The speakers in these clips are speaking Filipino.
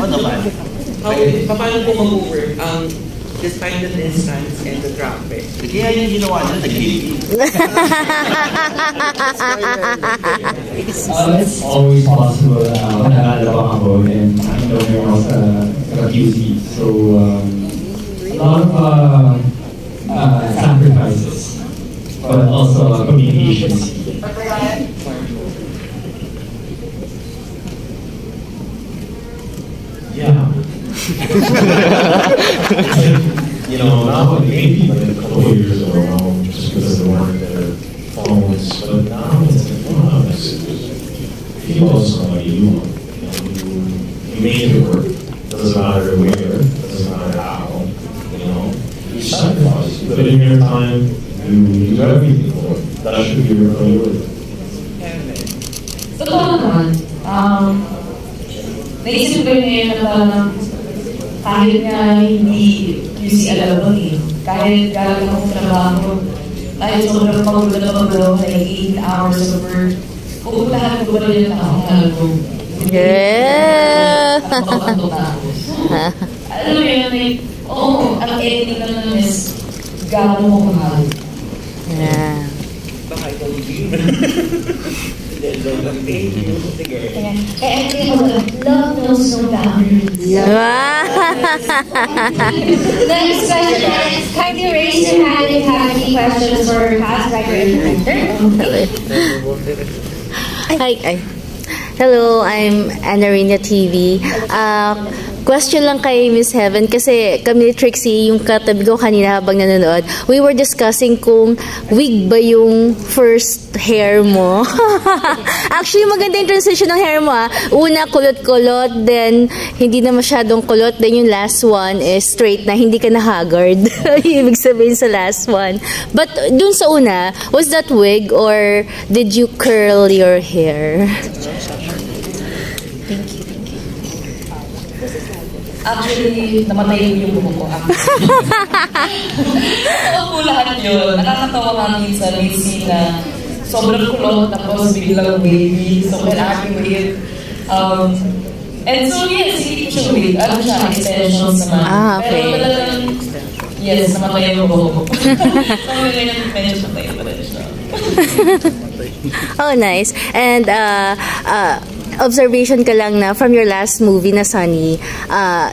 Ano ba? Paano po mag-work despite the distance and the traffic? Kaya yung ginawa niya, nag-living. It's always possible na nakalabang ako and I know there was a QC. So, a lot of sacrifices, but also communications. Yeah. You know, now maybe like a couple of years ago, just because there weren't their phones, but now it's like, wow, if you love somebody, you want, you make it work. Doesn't matter where, doesn't matter how, you sacrifice, you put in your time, you do everything for it. That should be your priority. Totoo naman, naisip ko ngayon na parang kahit nga hindi QC alam eh. Kahit gagawin akong trabaho, kahit sobrang pagod na pagod, like 8 hours of work, pupuntahan ko ba rin ang mahal ko? Yeah! At makapagtapos. Alam mo yun, like, ang ending lang naman is gano'n mo kamahal. Yeah. Baka ikaw yun. Love knows no boundaries. Next question is, kindly raise your hand if you have any questions for past record director. Hi. Hello, I'm Anarina TV. Question lang kay Miss Heaven kasi kami ni Trixie, yung katabi ko kanina habang nanonood, we were discussing kung wig ba yung first hair mo. Actually, maganda yung transition ng hair mo. Una, kulot-kulot, then hindi na masyadong kulot, then yung last one is straight na, hindi ka na haggard. Ibig sabihin sa last one. But dun sa una, was that wig or did you curl your hair? Actually, namatay yung buhok ko. Totoo po lahat yun. Nakakatawa nga minsan, may scene na sobrang kulot, tapos biglang baby. So, kailangan yung wait. And so, yes, hindi ko siya wait. Ano siya, extensions naman. Okay. Pero talagang, yes, namatay yung buhok ko. So, ngayon, medyo namatay pa rin siya. Oh, nice. And, observation ka lang na from your last movie na Sunny,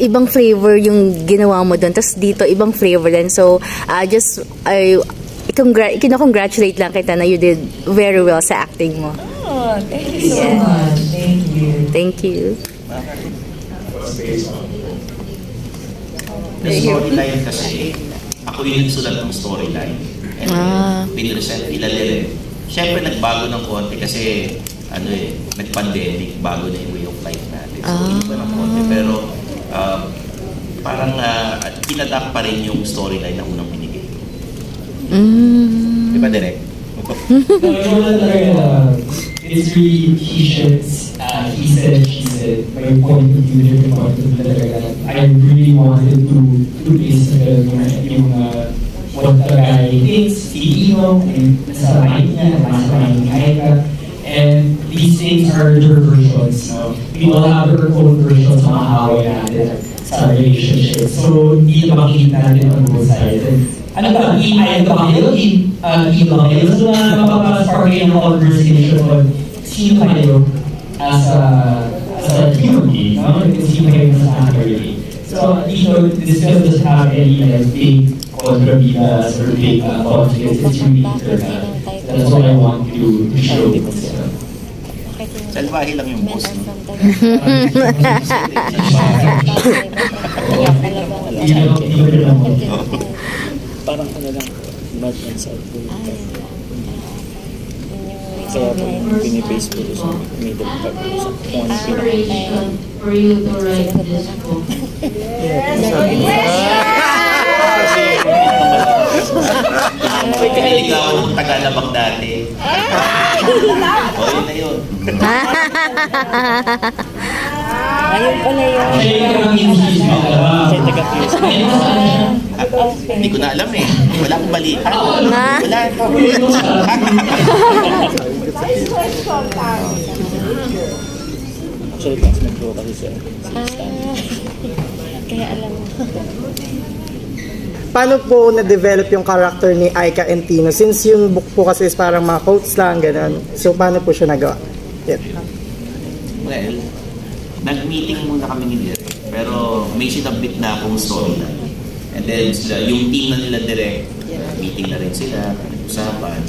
ibang flavor yung ginawa mo doon. Tapos dito, ibang flavor din. So, congratulate lang kita na you did very well sa acting mo. Oh, thank you so much. Thank you. Thank you. The storyline kasi, ako yung nagsulat ng storyline. And pinresent nila rin. Siyempre, nagbago ng konti kasi nag-pandemic, bago na yung way of life natin. So, iba ng konti. Pero, parang pinadapt pa rin yung storyline na unang binigay. Di ba, Direk? It's really he-shits, he said, she said, my point of view, different point of view talaga. I really wanted to place yung what the guy thinks, Filipino, and nasa mind niya, nasa mind ni Aika. And these things are their versions. We all have our own versions of how we natin sa relationship. So, hindi makikita natin on both sides. Ano ba? Ayaw ba kayo? Hindi ba kayo? So, mapapaspark kayo ng conversation on sino kayo as a human being. Sino kayo sa family. So, this doesn't have any big contradidas or big conflicts. It's really internal. That's what I want to show. Salbahe lang yung boss. Parang lang, not inside. Kaya pinipase ko sa middle part sa kung ano pinaka. For you to write this book. Ikaw, Tagalabak dati. O, yun na yun. Ayun pala yun. Hindi ko na alam eh. Wala akong balita. Wala. Actually, classmate ko kasi si Stan. Kaya alam mo. Paano po na-develop yung character ni Aika and Tino? Since yung book po kasi is parang mga quotes lang, ganun. So, paano po siya nagawa? Yeah. Well, nag-meeting muna kami ni Direk, pero may sinabit na akong storyline. And then, yung team na nila Direk, meeting na rin sila, usapan,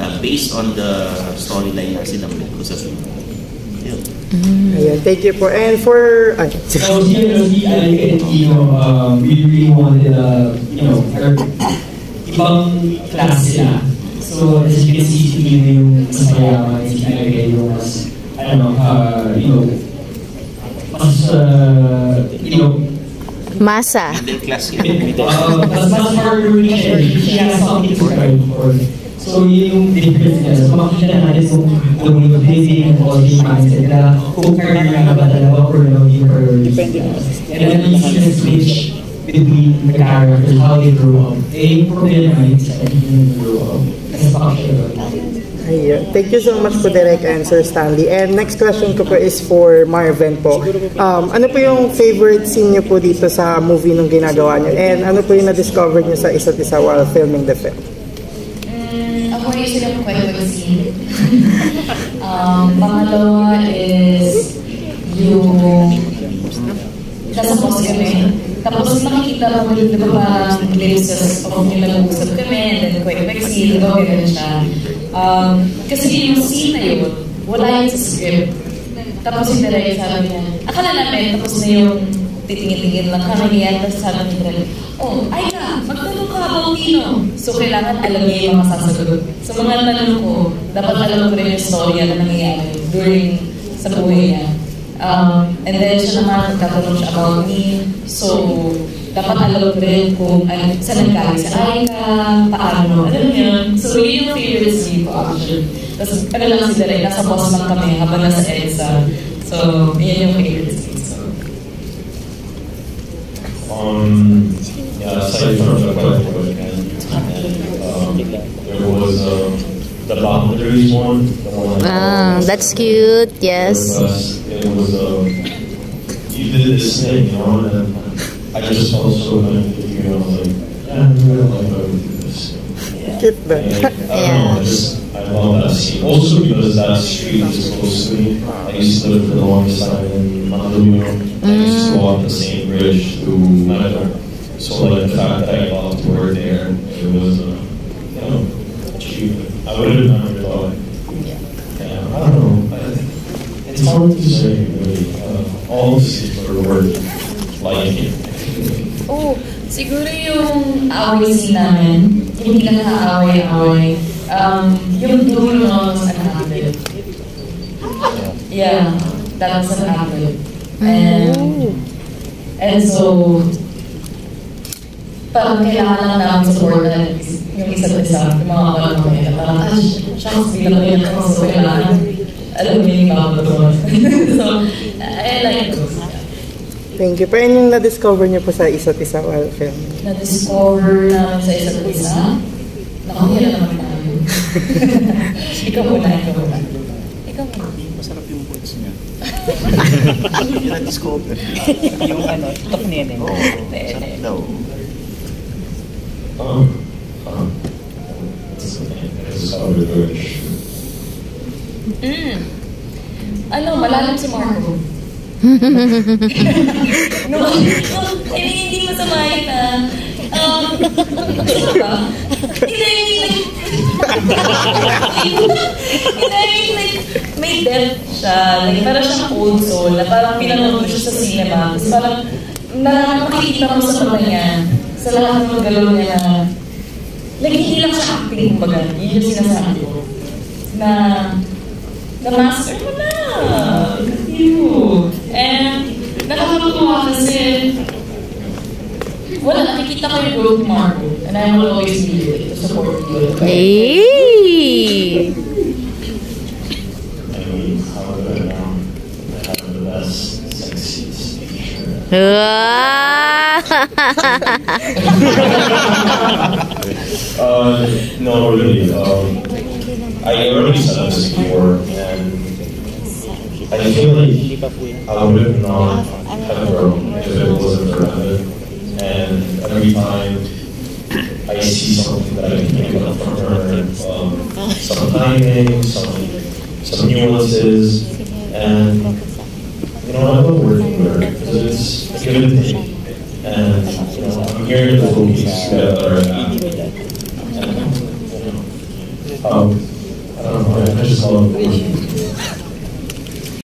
na based on the storyline na sinabit ko sa film. Yun. Ayan, thank you po. And for... So here, si Aika and Tino, we really wanted, ibang class sila. So as you can see, si Tino yung mas mayaman, si Aika yung mas, Masa. Middle class yun. mas hardworking siya. She has something to strive for. So yun yung difference niya. So makikita natin kung living and all the mindset na kung career nga ba talaga or no yung career. And then you see the switch between the characters, how they grow up. Eh, problema yun sa hindi grow up. Kasi pakasya. Ayun. Thank you so much po, Direk and Sir Stanley. And next question ko po is for Marvin po. Ano po yung favorite scene niyo po dito sa movie nung ginagawa niyo? And ano po yung na-discover niyo sa isa't isa while filming the film? Ako yung silang kwento scene. Pangalawa is yung nasa post kami. Tapos makikita mo yung parang glimpses of yung nag-uusap kami and then quick scene, diba gano'n siya. Kasi yung scene na yun, wala yun sa script. Tapos yung Direk sabi niya, akala namin, tapos na yung titingin-tingin lang kami yan, tapos sabi niya Direk, Aika, magtanong ka about Tino. So kailangan alam niya yung mga sasagot. So mga tanong ko, dapat alam ko rin yung storya na nangyayari during sa buhay niya. And then siya naman nagtatanong siya about me. So dapat alam ko rin kung saan nanggaling si Aika, paano, alam yun. So yun yung favorite scene ko actually. Tapos lang si Direk, nasa boss lang kami habang nasa EDSA. So yun yung favorite scene. Yeah, aside from the question, there was the boundaries one. That's cute, yes. It was, you did this thing, and I just felt so like, I was like, yeah, I really like how we do this. I love that scene. Also because that street is close to me. I used to live for the longest time in Mandaluyong. I used to go on the same bridge to Manila. So like the fact that I got to work there, it was, achievement. I would have never thought. I don't know. It's hard to say, really. All the scenes were worth liking. Siguro yung away scene namin, yung pinaka-away-away, yung dulo was unhappy. Yeah, that was unhappy. And so, parang kailangan lang namin supportan yung isa't isa, yung mga kapalang kaya. Parang, shucks, bilang ko yan ako, so kailangan, alam mo yung bawat doon. So, I like those. Thank you. Pero yung na-discover niyo po sa isa't isa while filming? Na-discover namin sa isa't isa? Nakahira naman tayo. Ikaw muna. Masarap yung words niya. Yung na-discover. Yung tok nene. Sarap daw. Malalim si Marco. Hindi masama yun may depth siya. Parang siyang old soul na parang pinanood mo siya sa cinema. Kasi parang makikita mo sa mata niya, sa lahat ng galaw niya na hindi lang siya acting, kumbaga. Yun yung sinasabi ko. Na master mo na. And nakakatuwa kasi nakikita ko yung growth, Marco. And I will always be here to support you. Hey! No, really. I already said this before, and I feel like Hindi pa po yun. I would have not have grown if it wasn't for Evan. And every time I see something that I can pick up from her, some timing, some nuances, and you know, I love working with her because it's a give and take. And you know, I'm here in the Philippines together, and I don't know, I just love working with her.